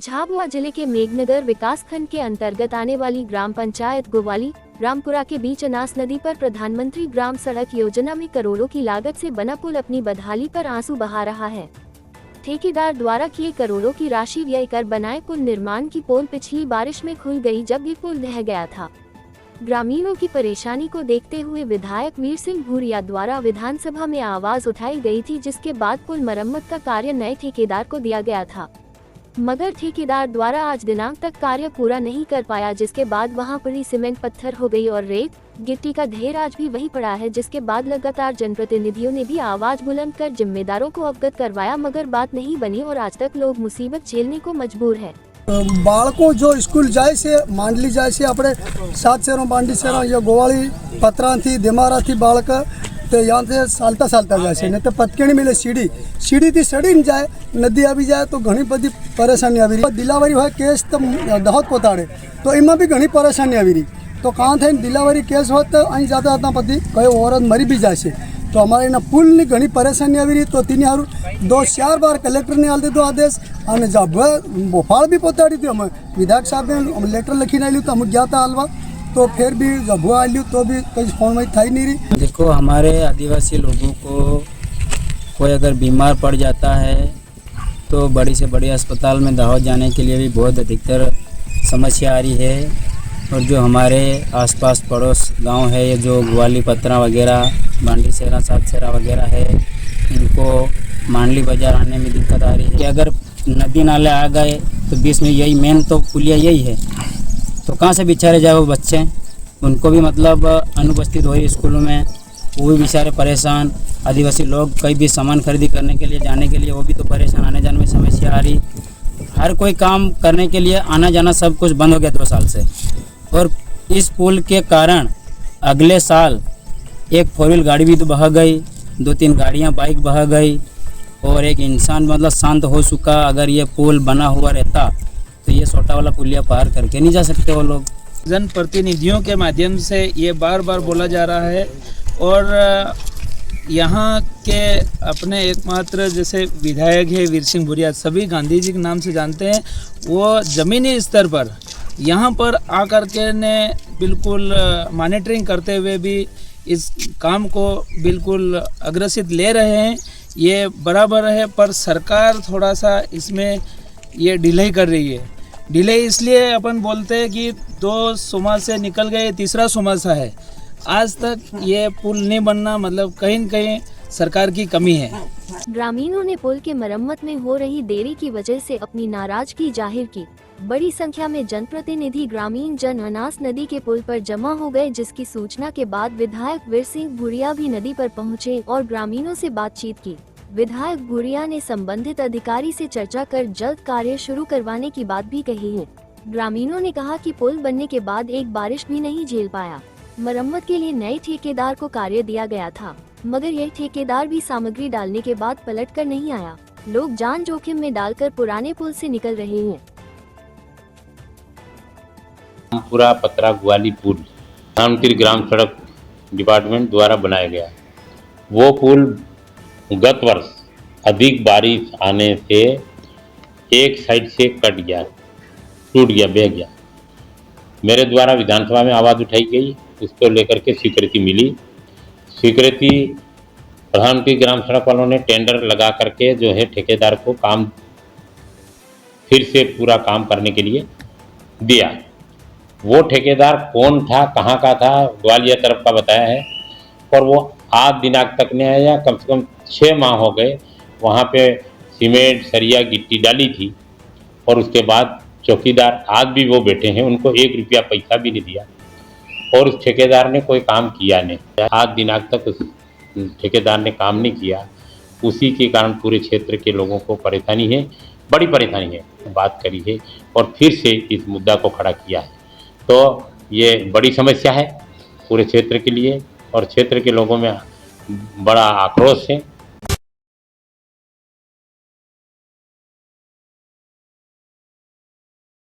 झाबुआ जिले के मेघनगर विकासखंड के अंतर्गत आने वाली ग्राम पंचायत गोवाली रामपुरा के बीच अनास नदी पर प्रधानमंत्री ग्राम सड़क योजना में करोड़ों की लागत से बना पुल अपनी बदहाली पर आंसू बहा रहा है। ठेकेदार द्वारा किए करोड़ों की राशि व्यय कर बनाए पुल निर्माण की पोल पिछली बारिश में खुल गई जब ये पुल ढह गया था। ग्रामीणों की परेशानी को देखते हुए विधायक वीर सिंह भूरिया द्वारा विधानसभा में आवाज उठाई गई थी, जिसके बाद पुल मरम्मत का कार्य नए ठेकेदार को दिया गया था, मगर ठेकेदार द्वारा आज दिनांक तक कार्य पूरा नहीं कर पाया, जिसके बाद वहां पड़ी सीमेंट पत्थर हो गई और रेत गिट्टी का ढेर आज भी वही पड़ा है। जिसके बाद लगातार जनप्रतिनिधियों ने भी आवाज बुलंद कर जिम्मेदारों को अवगत करवाया, मगर बात नहीं बनी और आज तक लोग मुसीबत झेलने को मजबूर है। बाळको जो स्कूल जाए से मांडली जाए से अपने 7 शहरों बांडी शहरों ये गोवाली पत्रा थी देमारा थी बाळक तो यहाँ से सालता जाए नहीं तो पतकेणी मिले सीढ़ी थी सड़ी न जाए नदी આવી જાય तो घनी बड़ी परेशानी આવી रही। दिलावरी હોય केस तो दाहोद पहुँचाड़े तो इमा भी घनी परेशानी આવી रही। तो कहाँ थे दिलावरी केस हो तो अँ जाता जाता पति कई औरत मरी भी जाए तो हमारे यहाँ पुल ની घनी परेशानी આવી रही। तो तीन हारू 2-4 बार कलेक्टर ने आल दीधो आदेश और जब बोफाड़ भी पहुँचाड़ी थी। हम विधायक साहब ने लेटर लिखी नहीं ली तो हम गया था हलवा तो फिर भी जब हुआ आई तो भी कहीं फोन में था ही नहीं रही। देखो हमारे आदिवासी लोगों को कोई अगर बीमार पड़ जाता है तो बड़ी से बड़ी अस्पताल में दाहोद जाने के लिए भी बहुत अधिकतर समस्या आ रही है। और जो हमारे आसपास पड़ोस गांव है ये जो ग्वाली पत्रा वगैरह बांडी सेरा 7 सेरा वगैरह है, इनको मांडली बाजार आने में दिक्कत आ रही है कि अगर नदी नाले आ गए तो बीच में यही मेन तो पुलिया यही है, तो कहाँ से बेचारे जाए वो बच्चे, उनको भी मतलब अनुपस्थित हो रही स्कूलों में, वो भी बेचारे परेशान। आदिवासी लोग कहीं भी सामान खरीदी करने के लिए जाने के लिए वो भी तो परेशान, आने जाने में समस्या आ रही। हर कोई काम करने के लिए आना जाना सब कुछ बंद हो गया 2 साल से। और इस पुल के कारण अगले साल एक 4 व्हील गाड़ी भी तो बह गई, 2-3 गाड़ियाँ बाइक बह गई और एक इंसान मतलब शांत हो चुका। अगर ये पुल बना हुआ रहता तो ये छोटा वाला पुलिया पार करके नहीं जा सकते वो लोग। जनप्रतिनिधियों के माध्यम से ये बार बार बोला जा रहा है और यहाँ के अपने एकमात्र जैसे विधायक है वीर सिंह भूरिया, सभी गांधी जी के नाम से जानते हैं, वो ज़मीनी स्तर पर यहाँ पर आकर के ने बिल्कुल मॉनिटरिंग करते हुए भी इस काम को बिल्कुल अग्रसित ले रहे हैं। ये बराबर है, पर सरकार थोड़ा सा इसमें ये डिले कर रही है। डिले इसलिए अपन बोलते हैं कि 2 सुमाह से निकल गए, 3रा सुमाह है, आज तक ये पुल नहीं बनना मतलब कहीं न कहीं सरकार की कमी है। ग्रामीणों ने पुल के मरम्मत में हो रही देरी की वजह से अपनी नाराजगी जाहिर की। बड़ी संख्या में जनप्रतिनिधि ग्रामीण जन अनास नदी के पुल पर जमा हो गए, जिसकी सूचना के बाद विधायक वीर सिंह भूरिया भी नदी पर पहुंचे और ग्रामीणों से बातचीत की। विधायक भूरिया ने संबंधित अधिकारी से चर्चा कर जल्द कार्य शुरू करवाने की बात भी कही है। ग्रामीणों ने कहा कि पुल बनने के बाद एक बारिश भी नहीं झेल पाया। मरम्मत के लिए नए ठेकेदार को कार्य दिया गया था, मगर यह ठेकेदार भी सामग्री डालने के बाद पलट कर नहीं आया। लोग जान जोखिम में डालकर पुराने पुल से निकल रहे हैं। पूरा पत्रा ग्वाली पुल प्रधानमंत्री ग्राम सड़क डिपार्टमेंट द्वारा बनाया गया। वो पुल गत वर्ष अधिक बारिश आने से एक साइड से कट गया, टूट गया, बह गया। मेरे द्वारा विधानसभा में आवाज़ उठाई गई, उसको लेकर के स्वीकृति मिली। स्वीकृति प्रधानमंत्री ग्राम सड़क वालों ने टेंडर लगा करके जो है ठेकेदार को काम फिर से पूरा काम करने के लिए दिया। वो ठेकेदार कौन था, कहाँ का था, ग्वालियर तरफ का बताया है, और वो आज दिनांक तक नहीं आया। कम से कम 6 माह हो गए वहाँ पे सीमेंट सरिया गिट्टी डाली थी और उसके बाद चौकीदार आज भी वो बैठे हैं, उनको 1 रुपया पैसा भी नहीं दिया और उस ठेकेदार ने कोई काम किया नहीं। आज दिनांक तक उस ठेकेदार ने काम नहीं किया, उसी के कारण पूरे क्षेत्र के लोगों को परेशानी है, बड़ी परेशानी है। बात करी है और फिर से इस मुद्दा को खड़ा किया है, तो ये बड़ी समस्या है पूरे क्षेत्र के लिए और क्षेत्र के लोगों में बड़ा आक्रोश है।